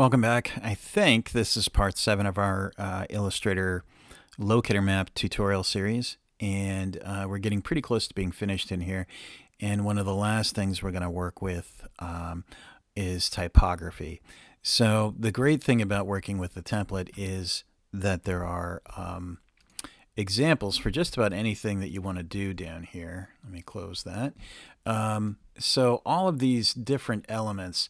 Welcome back. I think this is part 7 of our Illustrator Locator map tutorial series, and we're getting pretty close to being finished in here. And one of the last things we're going to work with is typography. So the great thing about working with the template is that there are examples for just about anything that you want to do down here. Let me close that. So all of these different elements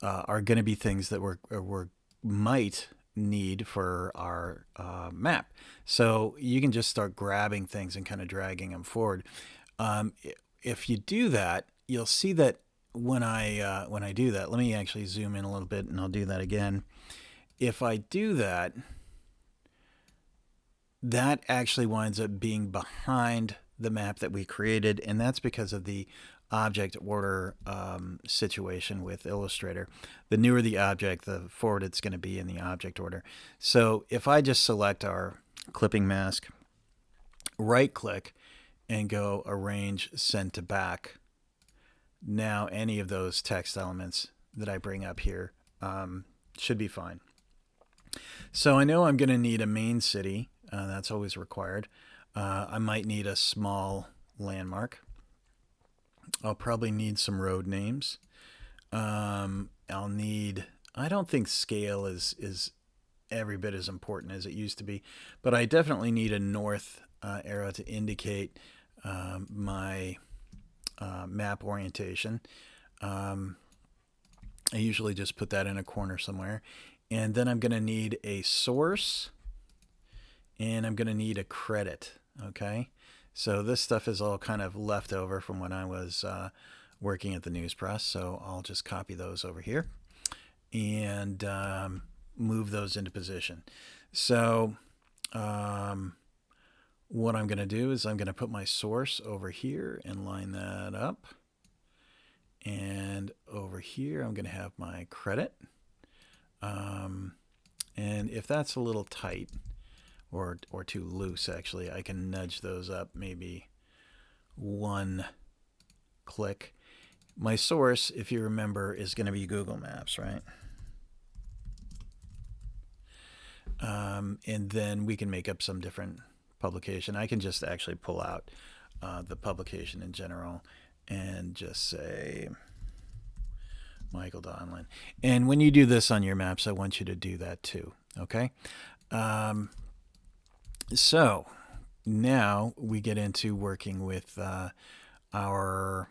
are going to be things that we might need for our map. So you can just start grabbing things and kind of dragging them forward. If you do that, you'll see that when I do that, let me actually zoom in a little bit and I'll do that again. If I do that, that actually winds up being behind the map that we created, and that's because of the object order situation with Illustrator. The newer the object, the forward it's going to be in the object order. So if I just select our clipping mask, right click, and go arrange send to back, now any of those text elements that I bring up here should be fine. So I know I'm going to need a main city. That's always required. I might need a small landmark. I'll probably need some road names. I'll need, I don't think scale is every bit as important as it used to be, but I definitely need a north arrow to indicate my map orientation. I usually just put that in a corner somewhere. And then I'm going to need a source, and I'm going to need a credit, okay? So this stuff is all kind of left over from when I was working at the news press, so I'll just copy those over here and move those into position. So what I'm going to do is I'm going to put my source over here and line that up. And over here I'm going to have my credit. And if that's a little tight, or too loose, actually, I can nudge those up maybe one click. My source, if you remember, is going to be Google Maps, right? And then we can make up some different publication. I can just actually pull out the publication in general and just say Michael Donlin. And when you do this on your maps, I want you to do that too, okay? So now we get into working with our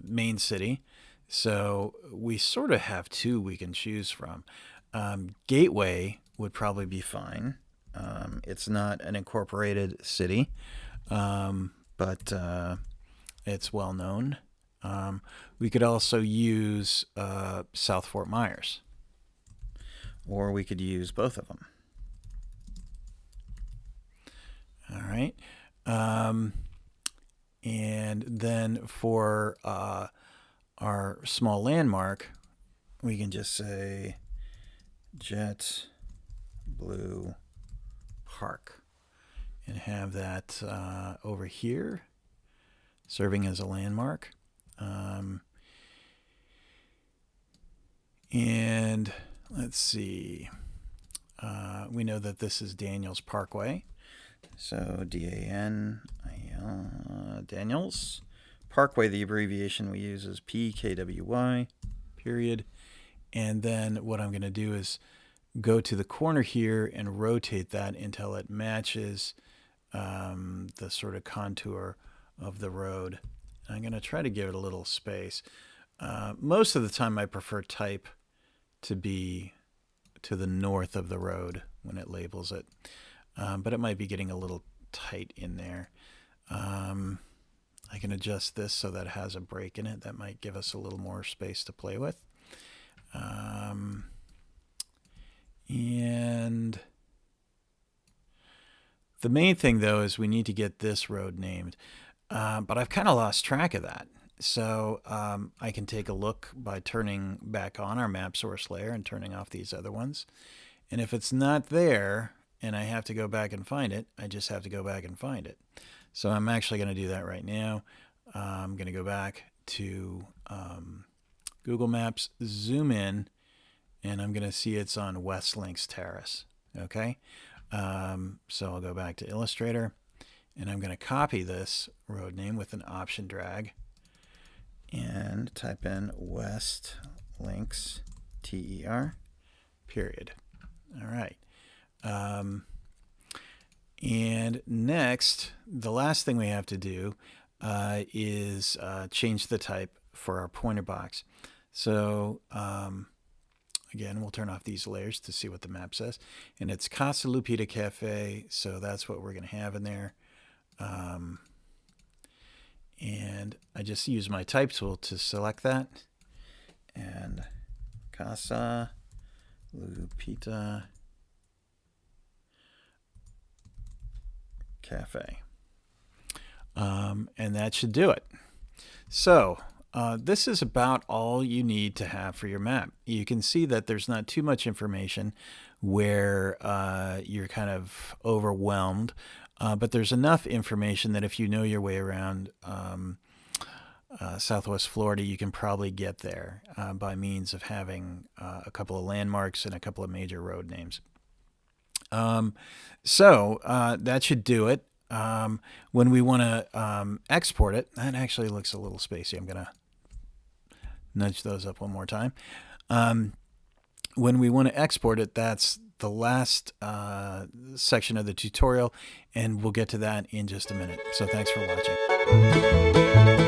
main city. So we sort of have two we can choose from. Gateway would probably be fine. It's not an incorporated city, but it's well known. We could also use South Fort Myers, or we could use both of them. All right. And then for our small landmark, we can just say Jet Blue Park and have that over here serving as a landmark. And let's see. We know that this is Daniels Parkway. So D-A-N-I-L, Daniels Parkway, the abbreviation we use is PKWY, period. And then what I'm going to do is go to the corner here and rotate that until it matches the sort of contour of the road. I'm going to try to give it a little space. Most of the time I prefer type to be to the north of the road when it labels it. But it might be getting a little tight in there. I can adjust this so that it has a break in it. That might give us a little more space to play with. And the main thing, though, is we need to get this road named. But I've kind of lost track of that. So I can take a look by turning back on our map source layer and turning off these other ones. And if it's not there, and I have to go back and find it, I just have to go back and find it. So I'm actually going to do that right now. I'm going to go back to Google Maps, zoom in, and I'm going to see it's on West Links Terrace. Okay, so I'll go back to Illustrator, and I'm going to copy this road name with an Option drag and type in West Links TER, period. All right. And next, the last thing we have to do is change the type for our pointer box. So again, we'll turn off these layers to see what the map says. And it's Casa Lupita Cafe, so that's what we're going to have in there. And I just use my type tool to select that. And Casa Lupita Cafe. And that should do it. So this is about all you need to have for your map. You can see that there's not too much information where you're kind of overwhelmed, but there's enough information that if you know your way around Southwest Florida, you can probably get there by means of having a couple of landmarks and a couple of major road names. So that should do it. When we want to export it, that actually looks a little spacey. I'm going to nudge those up one more time. When we want to export it, that's the last section of the tutorial, and we'll get to that in just a minute. So thanks for watching.